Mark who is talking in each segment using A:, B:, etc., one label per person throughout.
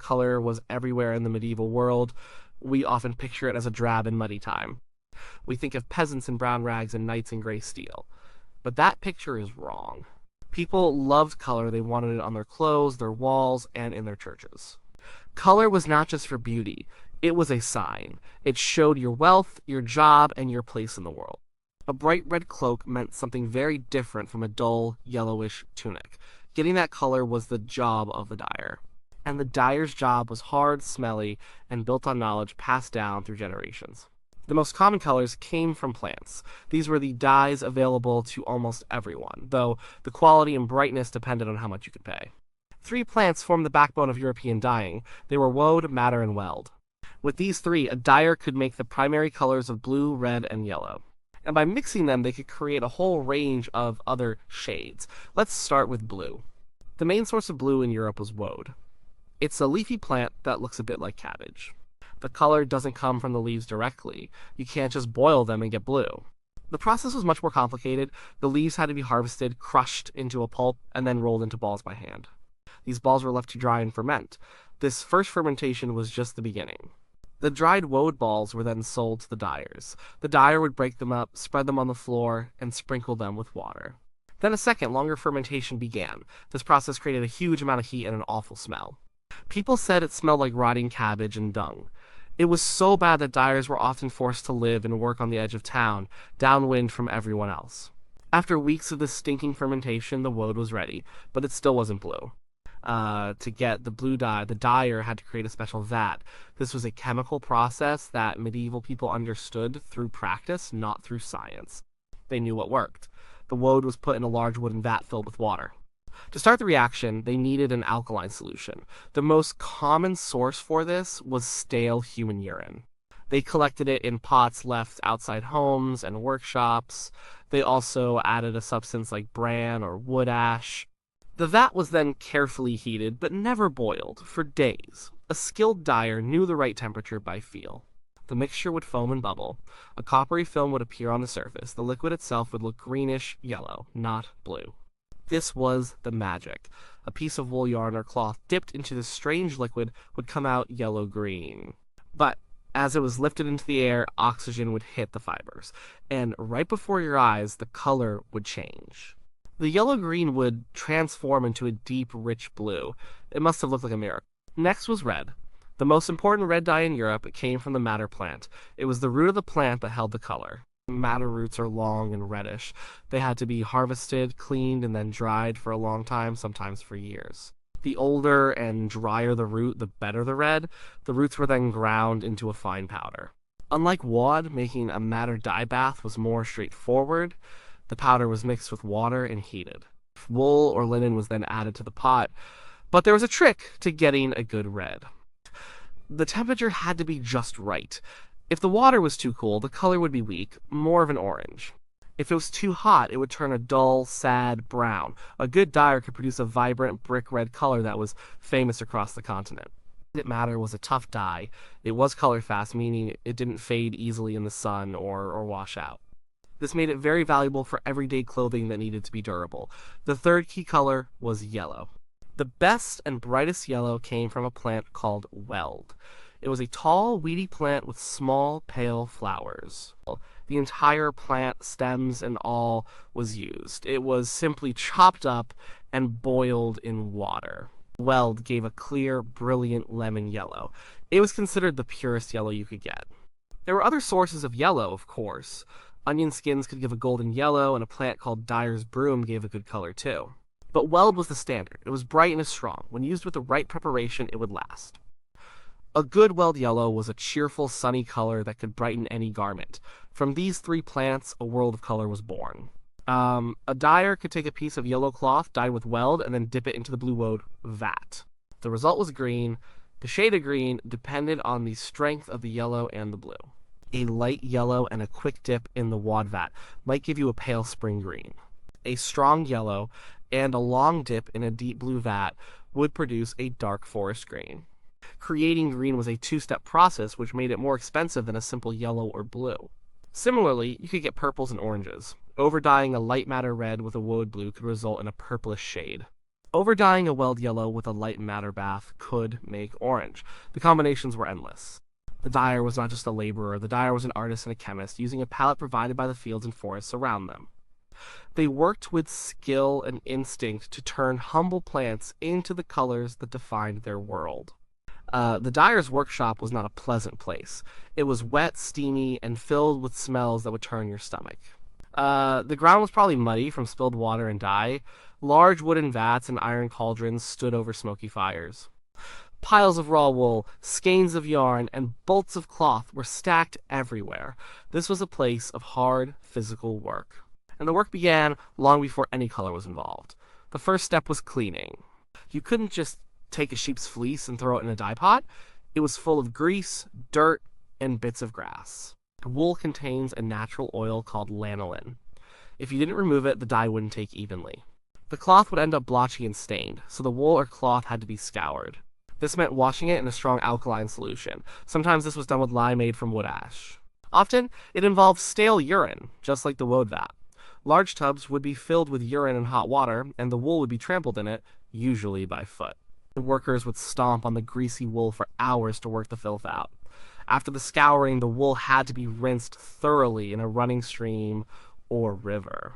A: color was everywhere in the medieval world, we often picture it as a drab and muddy time. We think of peasants in brown rags and knights in gray steel. But that picture is wrong. People loved color. They wanted it on their clothes, their walls, and in their churches. Color was not just for beauty. It was a sign. It showed your wealth, your job, and your place in the world. A bright red cloak meant something very different from a dull, yellowish tunic. Getting that color was the job of the dyer. And the dyer's job was hard, smelly, and built on knowledge passed down through generations. The most common colors came from plants. These were the dyes available to almost everyone, though the quality and brightness depended on how much you could pay. Three plants formed the backbone of European dyeing. They were woad, madder, and weld. With these three, a dyer could make the primary colors of blue, red, and yellow. And by mixing them, they could create a whole range of other shades. Let's start with blue. The main source of blue in Europe was woad. It's a leafy plant that looks a bit like cabbage. The color doesn't come from the leaves directly. You can't just boil them and get blue. The process was much more complicated. The leaves had to be harvested, crushed into a pulp, and then rolled into balls by hand. These balls were left to dry and ferment. This first fermentation was just the beginning. The dried woad balls were then sold to the dyers. The dyer would break them up, spread them on the floor, and sprinkle them with water. Then a second, longer fermentation began. This process created a huge amount of heat and an awful smell. People said it smelled like rotting cabbage and dung. It was so bad that dyers were often forced to live and work on the edge of town, downwind from everyone else. After weeks of this stinking fermentation, the woad was ready, but it still wasn't blue. To get the blue dye, the dyer had to create a special vat. This was a chemical process that medieval people understood through practice, not through science. They knew what worked. The woad was put in a large wooden vat filled with water. To start the reaction, they needed an alkaline solution. The most common source for this was stale human urine. They collected it in pots left outside homes and workshops. They also added a substance like bran or wood ash. The vat was then carefully heated, but never boiled, for days. A skilled dyer knew the right temperature by feel. The mixture would foam and bubble. A coppery film would appear on the surface. The liquid itself would look greenish yellow, not blue. This was the magic. A piece of wool yarn or cloth dipped into this strange liquid would come out yellow-green. But as it was lifted into the air, oxygen would hit the fibers, and right before your eyes, the color would change. The yellow-green would transform into a deep, rich blue. It must have looked like a miracle. Next was red. The most important red dye in Europe came from the madder plant. It was the root of the plant that held the color. Madder roots are long and reddish. They had to be harvested, cleaned, and then dried for a long time, sometimes for years. The older and drier the root, the better the red. The roots were then ground into a fine powder. Unlike woad, making a madder dye bath was more straightforward. The powder was mixed with water and heated. Wool or linen was then added to the pot, but there was a trick to getting a good red. The temperature had to be just right. If the water was too cool, the color would be weak, more of an orange. If it was too hot, it would turn a dull, sad brown. A good dyer could produce a vibrant brick red color that was famous across the continent. Madder was a tough dye. It was color fast, meaning it didn't fade easily in the sun or wash out. This made it very valuable for everyday clothing that needed to be durable. The third key color was yellow. The best and brightest yellow came from a plant called weld. It was a tall, weedy plant with small, pale flowers. The entire plant, stems and all, was used. It was simply chopped up and boiled in water. Weld gave a clear, brilliant lemon yellow. It was considered the purest yellow you could get. There were other sources of yellow, of course. Onion skins could give a golden yellow, and a plant called dyer's broom gave a good color too. But weld was the standard. It was bright and strong. When used with the right preparation, it would last. A good weld yellow was a cheerful, sunny color that could brighten any garment. From these three plants, a world of color was born. A dyer could take a piece of yellow cloth dyed with weld and then dip it into the blue woad vat. The result was green. The shade of green depended on the strength of the yellow and the blue. A light yellow and a quick dip in the wad vat might give you a pale spring green. A strong yellow and a long dip in a deep blue vat would produce a dark forest green. Creating green was a two-step process which made it more expensive than a simple yellow or blue. Similarly, you could get purples and oranges. Overdying a light madder red with a woad blue could result in a purplish shade. Overdying a weld yellow with a light madder bath could make orange. The combinations were endless. The dyer was not just a laborer, the dyer was an artist and a chemist, using a palette provided by the fields and forests around them. They worked with skill and instinct to turn humble plants into the colors that defined their world. The dyer's workshop was not a pleasant place. It was wet, steamy, and filled with smells that would turn your stomach. The ground was probably muddy from spilled water and dye. Large wooden vats and iron cauldrons stood over smoky fires. Piles of raw wool, skeins of yarn, and bolts of cloth were stacked everywhere. This was a place of hard, physical work. And the work began long before any color was involved. The first step was cleaning. You couldn't just take a sheep's fleece and throw it in a dye pot. It was full of grease, dirt, and bits of grass. Wool contains a natural oil called lanolin. If you didn't remove it, the dye wouldn't take evenly. The cloth would end up blotchy and stained, so the wool or cloth had to be scoured. This meant washing it in a strong alkaline solution. Sometimes this was done with lye made from wood ash. Often, it involved stale urine, just like the woad vat. Large tubs would be filled with urine and hot water, and the wool would be trampled in it, usually by foot. The workers would stomp on the greasy wool for hours to work the filth out. After the scouring, the wool had to be rinsed thoroughly in a running stream or river.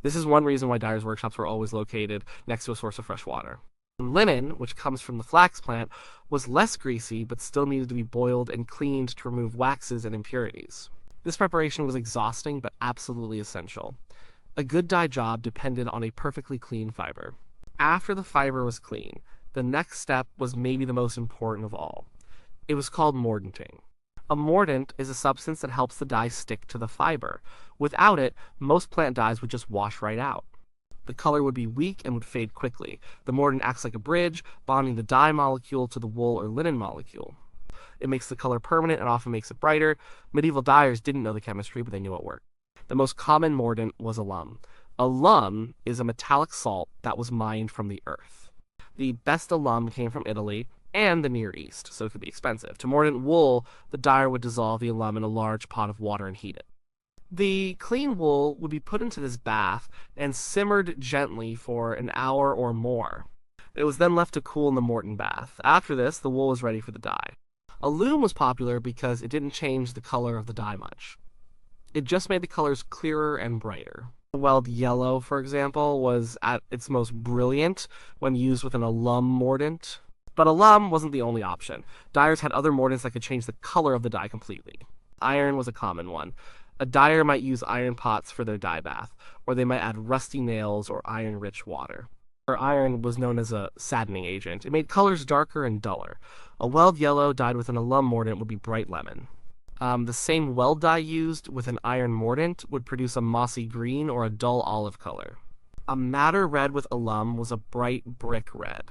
A: This is one reason why dyers' workshops were always located next to a source of fresh water. Linen, which comes from the flax plant, was less greasy but still needed to be boiled and cleaned to remove waxes and impurities. This preparation was exhausting but absolutely essential. A good dye job depended on a perfectly clean fiber. After the fiber was clean, the next step was maybe the most important of all. It was called mordanting. A mordant is a substance that helps the dye stick to the fiber. Without it, most plant dyes would just wash right out. The color would be weak and would fade quickly. The mordant acts like a bridge, bonding the dye molecule to the wool or linen molecule. It makes the color permanent and often makes it brighter. Medieval dyers didn't know the chemistry, but they knew it worked. The most common mordant was alum. Alum is a metallic salt that was mined from the earth. The best alum came from Italy and the Near East, so it could be expensive. To mordant wool, the dyer would dissolve the alum in a large pot of water and heat it. The clean wool would be put into this bath and simmered gently for an hour or more. It was then left to cool in the mordant bath. After this, the wool was ready for the dye. Alum was popular because it didn't change the color of the dye much. It just made the colors clearer and brighter. Weld yellow, for example, was at its most brilliant when used with an alum mordant. But alum wasn't the only option. Dyers had other mordants that could change the color of the dye completely. Iron was a common one. A dyer might use iron pots for their dye bath, or they might add rusty nails or iron-rich water. Iron was known as a saddening agent. It made colors darker and duller. A weld yellow dyed with an alum mordant would be bright lemon. The same weld dye used with an iron mordant would produce a mossy green or a dull olive color. A madder red with alum was a bright brick red.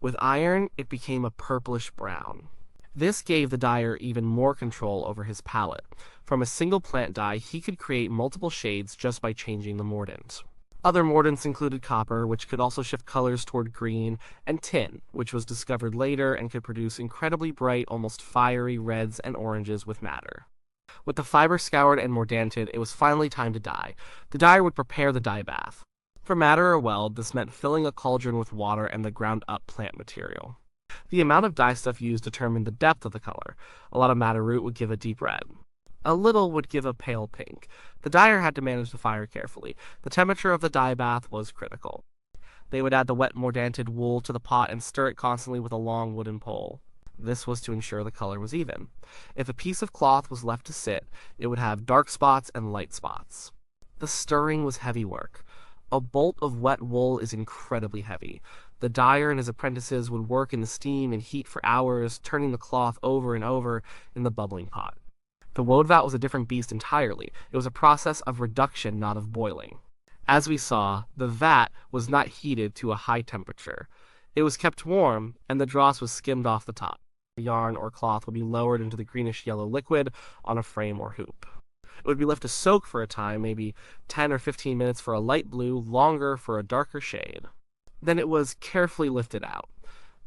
A: With iron, it became a purplish brown. This gave the dyer even more control over his palette. From a single plant dye, he could create multiple shades just by changing the mordant. Other mordants included copper, which could also shift colors toward green, and tin, which was discovered later and could produce incredibly bright, almost fiery reds and oranges with madder. With the fiber scoured and mordanted, it was finally time to dye. The dyer would prepare the dye bath. For madder or weld, this meant filling a cauldron with water and the ground-up plant material. The amount of dye stuff used determined the depth of the color. A lot of madder root would give a deep red. A little would give a pale pink. The dyer had to manage the fire carefully. The temperature of the dye bath was critical. They would add the wet mordanted wool to the pot and stir it constantly with a long wooden pole. This was to ensure the color was even. If a piece of cloth was left to sit, it would have dark spots and light spots. The stirring was heavy work. A bolt of wet wool is incredibly heavy. The dyer and his apprentices would work in the steam and heat for hours, turning the cloth over and over in the bubbling pot. The woad vat was a different beast entirely. It was a process of reduction, not of boiling. As we saw, the vat was not heated to a high temperature. It was kept warm, and the dross was skimmed off the top. The yarn or cloth would be lowered into the greenish-yellow liquid on a frame or hoop. It would be left to soak for a time, maybe 10 or 15 minutes for a light blue, longer for a darker shade. Then it was carefully lifted out.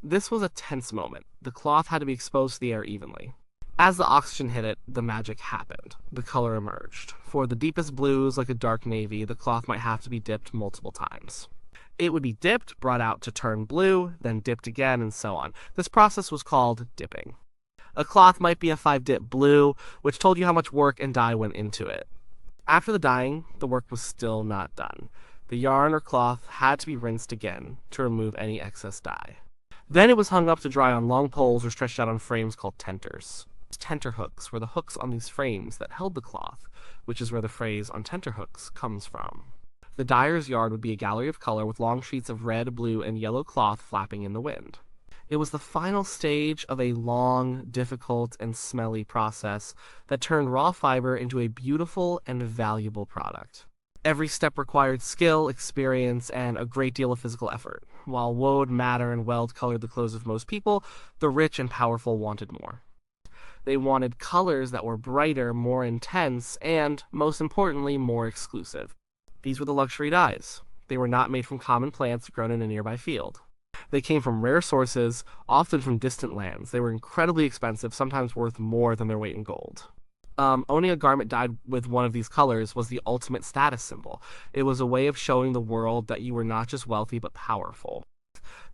A: This was a tense moment. The cloth had to be exposed to the air evenly. As the oxygen hit it, the magic happened. The color emerged. For the deepest blues, like a dark navy, the cloth might have to be dipped multiple times. It would be dipped, brought out to turn blue, then dipped again, and so on. This process was called dipping. A cloth might be a 5-dip blue, which told you how much work and dye went into it. After the dyeing, the work was still not done. The yarn or cloth had to be rinsed again to remove any excess dye. Then it was hung up to dry on long poles or stretched out on frames called tenters. Tenter hooks were the hooks on these frames that held the cloth, which is where the phrase on tenter hooks comes from. The dyer's yard would be a gallery of color with long sheets of red, blue, and yellow cloth flapping in the wind. It was the final stage of a long, difficult, and smelly process that turned raw fiber into a beautiful and valuable product. Every step required skill, experience, and a great deal of physical effort. While woad, madder, and weld colored the clothes of most people, the rich and powerful wanted more. They wanted colors that were brighter, more intense, and, most importantly, more exclusive. These were the luxury dyes. They were not made from common plants grown in a nearby field. They came from rare sources, often from distant lands. They were incredibly expensive, sometimes worth more than their weight in gold. Owning a garment dyed with one of these colors was the ultimate status symbol. It was a way of showing the world that you were not just wealthy but powerful.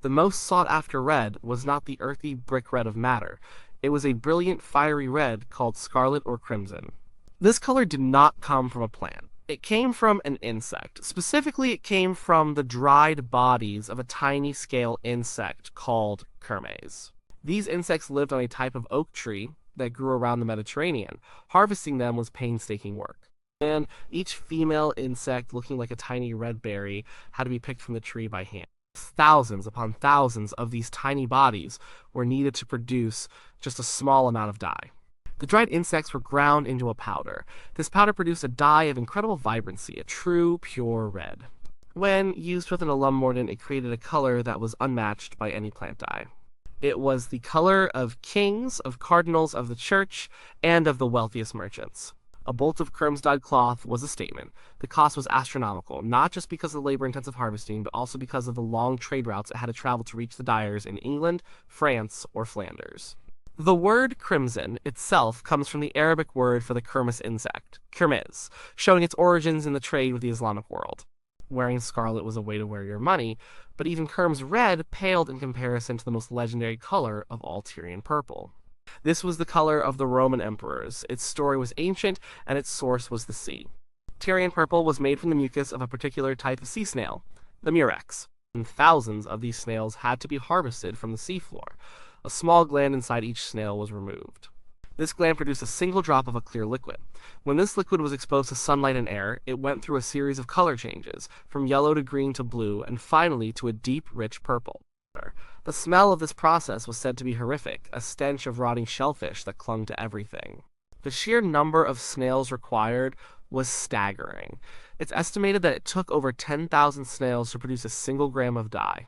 A: The most sought-after red was not the earthy brick red of madder. It was a brilliant fiery red called scarlet or crimson. This color did not come from a plant. It came from an insect. Specifically, it came from the dried bodies of a tiny scale insect called kermes. These insects lived on a type of oak tree that grew around the Mediterranean. Harvesting them was painstaking work. And each female insect, looking like a tiny red berry, had to be picked from the tree by hand. Thousands upon thousands of these tiny bodies were needed to produce just a small amount of dye. The dried insects were ground into a powder. This powder produced a dye of incredible vibrancy, a true, pure red. When used with an alum mordant, it created a color that was unmatched by any plant dye. It was the color of kings, of cardinals of the church, and of the wealthiest merchants. A bolt of kermes-dyed cloth was a statement. The cost was astronomical, not just because of the labor-intensive harvesting, but also because of the long trade routes it had to travel to reach the dyers in England, France, or Flanders. The word crimson itself comes from the Arabic word for the kermes insect, kermes, showing its origins in the trade with the Islamic world. Wearing scarlet was a way to wear your money, but even kermes red paled in comparison to the most legendary color of all, Tyrian purple. This was the color of the Roman emperors. Its story was ancient, and its source was the sea. Tyrian purple was made from the mucus of a particular type of sea snail, the murex, and thousands of these snails had to be harvested from the seafloor. A small gland inside each snail was removed. This gland produced a single drop of a clear liquid. When this liquid was exposed to sunlight and air, it went through a series of color changes, from yellow to green to blue, and finally to a deep, rich purple. The smell of this process was said to be horrific, a stench of rotting shellfish that clung to everything. The sheer number of snails required was staggering. It's estimated that it took over 10,000 snails to produce a single gram of dye.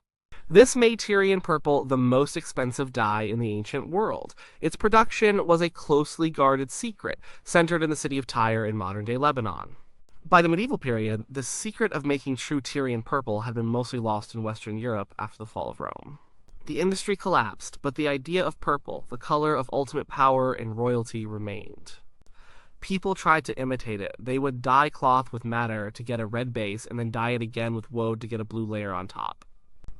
A: This made Tyrian purple the most expensive dye in the ancient world. Its production was a closely guarded secret, centered in the city of Tyre in modern-day Lebanon. By the medieval period, the secret of making true Tyrian purple had been mostly lost in Western Europe after the fall of Rome. The industry collapsed, but the idea of purple, the color of ultimate power and royalty, remained. People tried to imitate it. They would dye cloth with madder to get a red base, and then dye it again with woad to get a blue layer on top.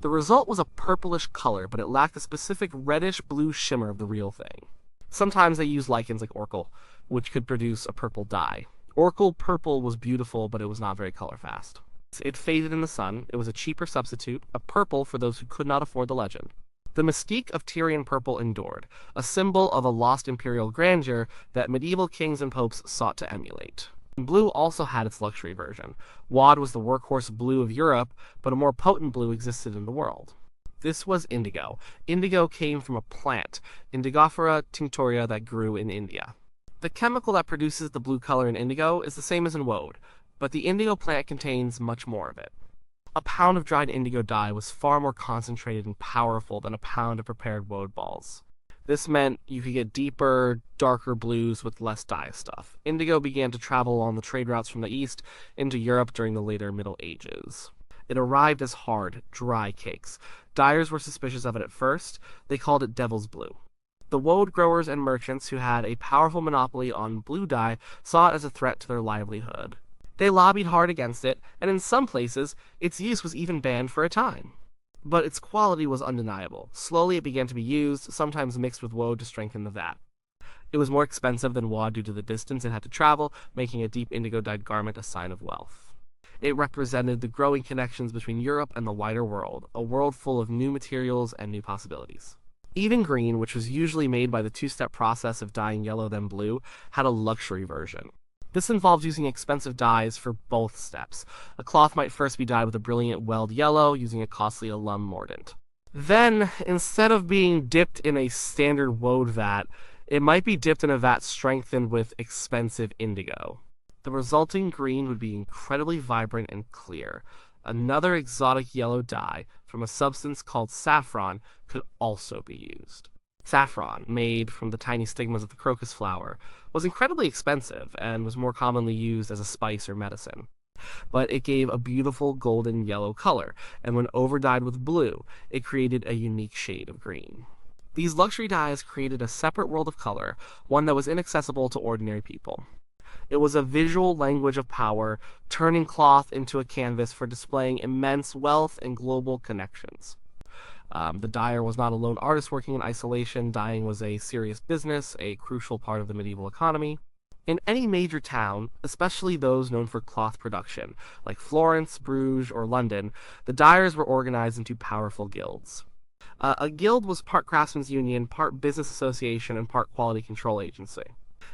A: The result was a purplish color, but it lacked the specific reddish-blue shimmer of the real thing. Sometimes they used lichens like orchil, which could produce a purple dye. Orchil purple was beautiful, but it was not very color-fast. It faded in the sun. It was a cheaper substitute, a purple for those who could not afford the legend. The mystique of Tyrian purple endured, a symbol of a lost imperial grandeur that medieval kings and popes sought to emulate. Blue also had its luxury version. Woad was the workhorse blue of Europe, but a more potent blue existed in the world. This was indigo. Indigo came from a plant, Indigofera tinctoria, that grew in India. The chemical that produces the blue color in indigo is the same as in woad, but the indigo plant contains much more of it. A pound of dried indigo dye was far more concentrated and powerful than a pound of prepared woad balls. This meant you could get deeper, darker blues with less dye stuff. Indigo began to travel along the trade routes from the east into Europe during the later Middle Ages. It arrived as hard, dry cakes. Dyers were suspicious of it at first. They called it devil's blue. The woad growers and merchants who had a powerful monopoly on blue dye saw it as a threat to their livelihood. They lobbied hard against it, and in some places, its use was even banned for a time. But its quality was undeniable. Slowly it began to be used, sometimes mixed with woad to strengthen the vat. It was more expensive than woad due to the distance it had to travel, making a deep indigo-dyed garment a sign of wealth. It represented the growing connections between Europe and the wider world, a world full of new materials and new possibilities. Even green, which was usually made by the two-step process of dyeing yellow then blue, had a luxury version. This involved using expensive dyes for both steps. A cloth might first be dyed with a brilliant weld yellow using a costly alum mordant. Then, instead of being dipped in a standard woad vat, it might be dipped in a vat strengthened with expensive indigo. The resulting green would be incredibly vibrant and clear. Another exotic yellow dye from a substance called saffron could also be used. Saffron, made from the tiny stigmas of the crocus flower, was incredibly expensive and was more commonly used as a spice or medicine. But it gave a beautiful golden yellow color, and when overdyed with blue, it created a unique shade of green. These luxury dyes created a separate world of color, one that was inaccessible to ordinary people. It was a visual language of power, turning cloth into a canvas for displaying immense wealth and global connections. The dyer was not a lone artist working in isolation. Dyeing was a serious business, a crucial part of the medieval economy. In any major town, especially those known for cloth production, like Florence, Bruges, or London, the dyers were organized into powerful guilds. A guild was part craftsmen's union, part business association, and part quality control agency.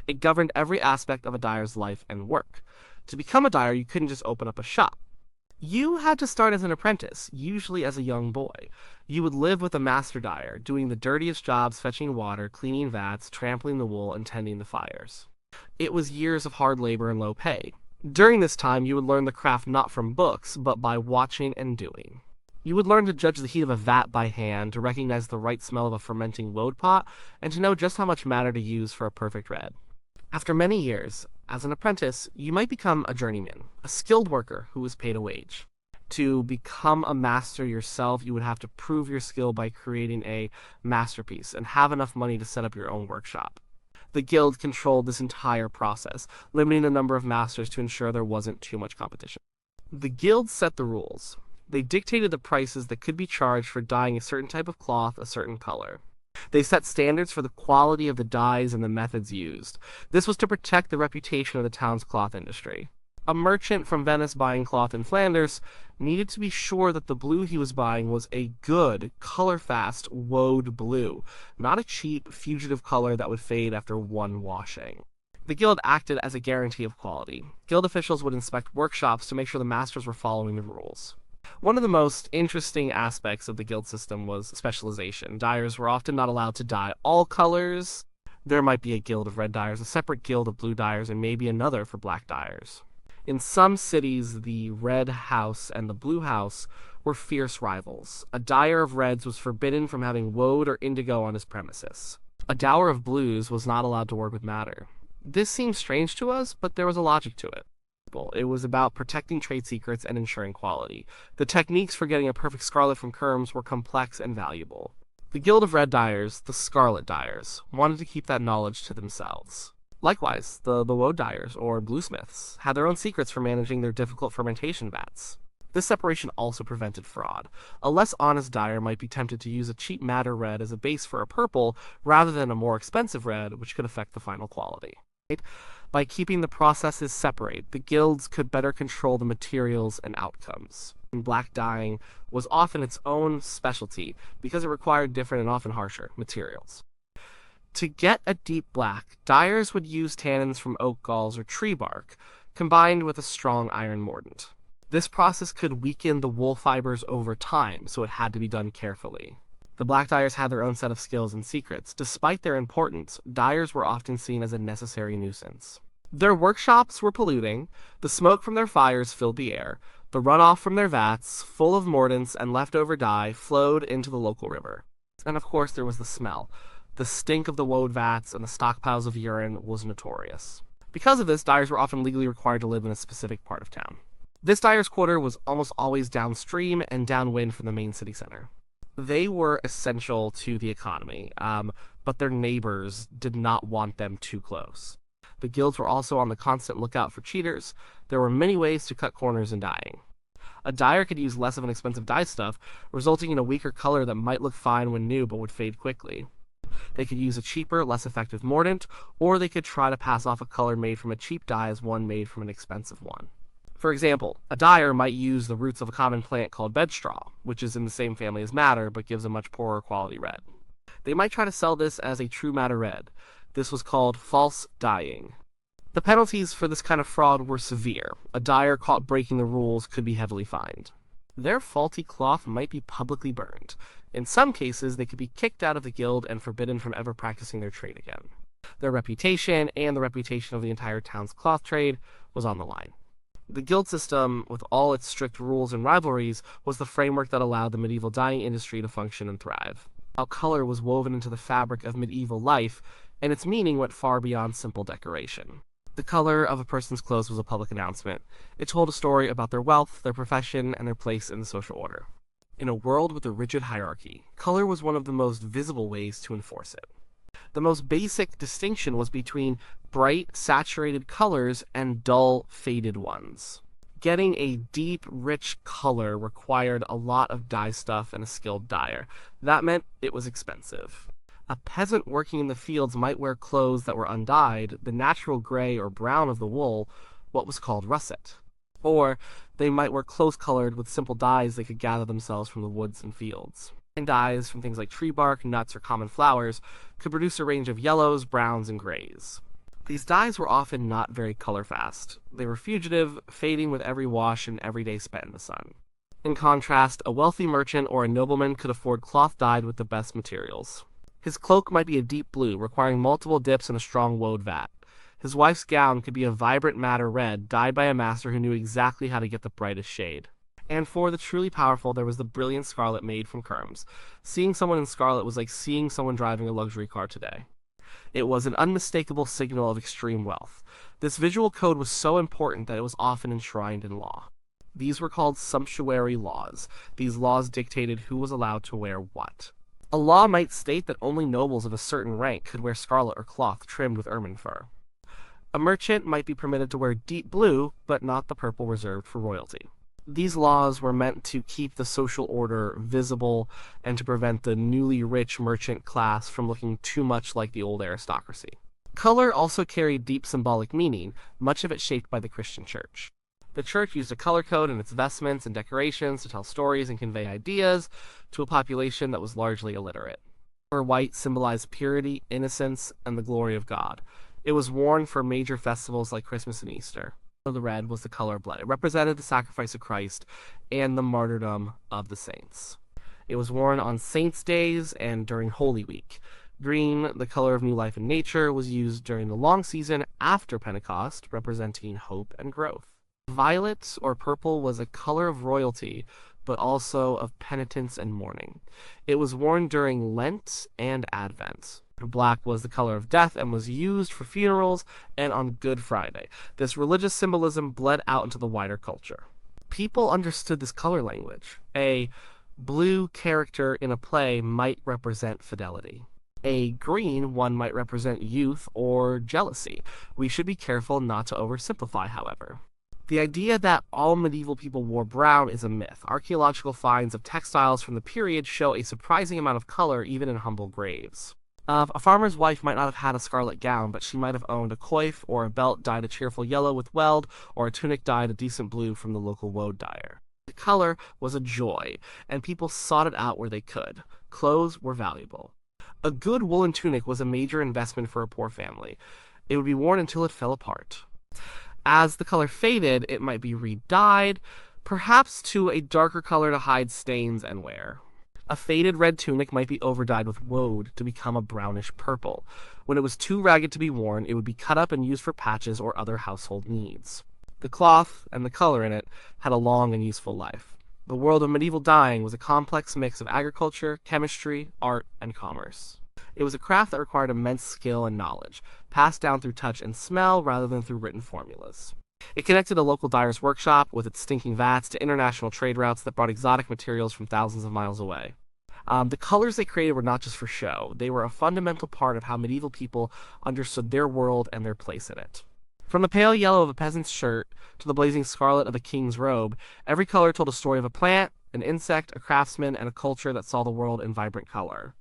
A: It governed every aspect of a dyer's life and work. To become a dyer, you couldn't just open up a shop. You had to start as an apprentice, usually as a young boy. You would live with a master dyer, doing the dirtiest jobs, fetching water, cleaning vats, trampling the wool, and tending the fires. It was years of hard labor and low pay. During this time, you would learn the craft not from books, but by watching and doing. You would learn to judge the heat of a vat by hand, to recognize the right smell of a fermenting woad pot, and to know just how much madder to use for a perfect red. After many years, as an apprentice, you might become a journeyman, a skilled worker who was paid a wage. To become a master yourself, you would have to prove your skill by creating a masterpiece and have enough money to set up your own workshop. The guild controlled this entire process, limiting the number of masters to ensure there wasn't too much competition. The guild set the rules. They dictated the prices that could be charged for dyeing a certain type of cloth a certain color. They set standards for the quality of the dyes and the methods used. This was to protect the reputation of the town's cloth industry. A merchant from Venice buying cloth in Flanders needed to be sure that the blue he was buying was a good, color-fast woad blue, not a cheap, fugitive color that would fade after one washing. The guild acted as a guarantee of quality. Guild officials would inspect workshops to make sure the masters were following the rules. One of the most interesting aspects of the guild system was specialization. Dyers were often not allowed to dye all colors. There might be a guild of red dyers, a separate guild of blue dyers, and maybe another for black dyers. In some cities, the red house and the blue house were fierce rivals. A dyer of reds was forbidden from having woad or indigo on his premises. A dyer of blues was not allowed to work with madder. This seems strange to us, but there was a logic to it. It was about protecting trade secrets and ensuring quality. The techniques for getting a perfect scarlet from kerms were complex and valuable. The Guild of Red Dyers, the Scarlet Dyers, wanted to keep that knowledge to themselves. Likewise, the woad dyers, or bluesmiths, had their own secrets for managing their difficult fermentation vats. This separation also prevented fraud. A less honest dyer might be tempted to use a cheap madder red as a base for a purple, rather than a more expensive red, which could affect the final quality. By keeping the processes separate, the guilds could better control the materials and outcomes. Black dyeing was often its own specialty because it required different and often harsher materials. To get a deep black, dyers would use tannins from oak galls or tree bark, combined with a strong iron mordant. This process could weaken the wool fibers over time, so it had to be done carefully. The black dyers had their own set of skills and secrets. Despite their importance, dyers were often seen as a necessary nuisance. Their workshops were polluting, the smoke from their fires filled the air, the runoff from their vats, full of mordants and leftover dye, flowed into the local river. And of course there was the smell. The stink of the woad vats and the stockpiles of urine was notorious. Because of this, dyers were often legally required to live in a specific part of town. This dyer's quarter was almost always downstream and downwind from the main city center. They were essential to the economy, but their neighbors did not want them too close. The guilds were also on the constant lookout for cheaters. There were many ways to cut corners in dyeing. A dyer could use less of an expensive dye stuff, resulting in a weaker color that might look fine when new but would fade quickly. They could use a cheaper, less effective mordant, or they could try to pass off a color made from a cheap dye as one made from an expensive one. For example, a dyer might use the roots of a common plant called bedstraw, which is in the same family as madder but gives a much poorer quality red. They might try to sell this as a true madder red. This was called false dyeing. The penalties for this kind of fraud were severe. A dyer caught breaking the rules could be heavily fined. Their faulty cloth might be publicly burned. In some cases, they could be kicked out of the guild and forbidden from ever practicing their trade again. Their reputation, and the reputation of the entire town's cloth trade, was on the line. The guild system, with all its strict rules and rivalries, was the framework that allowed the medieval dyeing industry to function and thrive. How color was woven into the fabric of medieval life, and its meaning went far beyond simple decoration. The color of a person's clothes was a public announcement. It told a story about their wealth, their profession, and their place in the social order. In a world with a rigid hierarchy, color was one of the most visible ways to enforce it. The most basic distinction was between bright, saturated colors and dull, faded ones. Getting a deep, rich color required a lot of dye stuff and a skilled dyer. That meant it was expensive. A peasant working in the fields might wear clothes that were undyed, the natural gray or brown of the wool, what was called russet. Or they might wear clothes colored with simple dyes they could gather themselves from the woods and fields. And dyes from things like tree bark, nuts, or common flowers could produce a range of yellows, browns, and grays. These dyes were often not very color fast. They were fugitive, fading with every wash and every day spent in the sun. In contrast, a wealthy merchant or a nobleman could afford cloth dyed with the best materials. His cloak might be a deep blue, requiring multiple dips in a strong woad vat. His wife's gown could be a vibrant madder red, dyed by a master who knew exactly how to get the brightest shade. And for the truly powerful, there was the brilliant scarlet made from kerms. Seeing someone in scarlet was like seeing someone driving a luxury car today. It was an unmistakable signal of extreme wealth. This visual code was so important that it was often enshrined in law. These were called sumptuary laws. These laws dictated who was allowed to wear what. A law might state that only nobles of a certain rank could wear scarlet or cloth trimmed with ermine fur. A merchant might be permitted to wear deep blue, but not the purple reserved for royalty. These laws were meant to keep the social order visible and to prevent the newly rich merchant class from looking too much like the old aristocracy. Color also carried deep symbolic meaning, much of it shaped by the Christian Church. The Church used a color code in its vestments and decorations to tell stories and convey ideas to a population that was largely illiterate. The color white symbolized purity, innocence, and the glory of God. It was worn for major festivals like Christmas and Easter. The red was the color of blood. It represented the sacrifice of Christ and the martyrdom of the saints. It was worn on saints' days and during Holy Week. Green, the color of new life and nature, was used during the long season after Pentecost, representing hope and growth. Violet or purple was a color of royalty, but also of penitence and mourning. It was worn during Lent and Advent. Black was the color of death and was used for funerals and on Good Friday. This religious symbolism bled out into the wider culture. People understood this color language. A blue character in a play might represent fidelity. A green one might represent youth or jealousy. We should be careful not to oversimplify, however. The idea that all medieval people wore brown is a myth. Archaeological finds of textiles from the period show a surprising amount of color even in humble graves. A farmer's wife might not have had a scarlet gown, but she might have owned a coif or a belt dyed a cheerful yellow with weld, or a tunic dyed a decent blue from the local woad dyer. The color was a joy, and people sought it out where they could. Clothes were valuable. A good woolen tunic was a major investment for a poor family. It would be worn until it fell apart. As the color faded, it might be re-dyed, perhaps to a darker color to hide stains and wear. A faded red tunic might be overdyed with woad to become a brownish purple. When it was too ragged to be worn, it would be cut up and used for patches or other household needs. The cloth, and the color in it, had a long and useful life. The world of medieval dyeing was a complex mix of agriculture, chemistry, art, and commerce. It was a craft that required immense skill and knowledge, passed down through touch and smell rather than through written formulas. It connected a local dyer's workshop with its stinking vats to international trade routes that brought exotic materials from thousands of miles away. The colors they created were not just for show, they were a fundamental part of how medieval people understood their world and their place in it. From the pale yellow of a peasant's shirt to the blazing scarlet of a king's robe, every color told a story of a plant, an insect, a craftsman, and a culture that saw the world in vibrant color.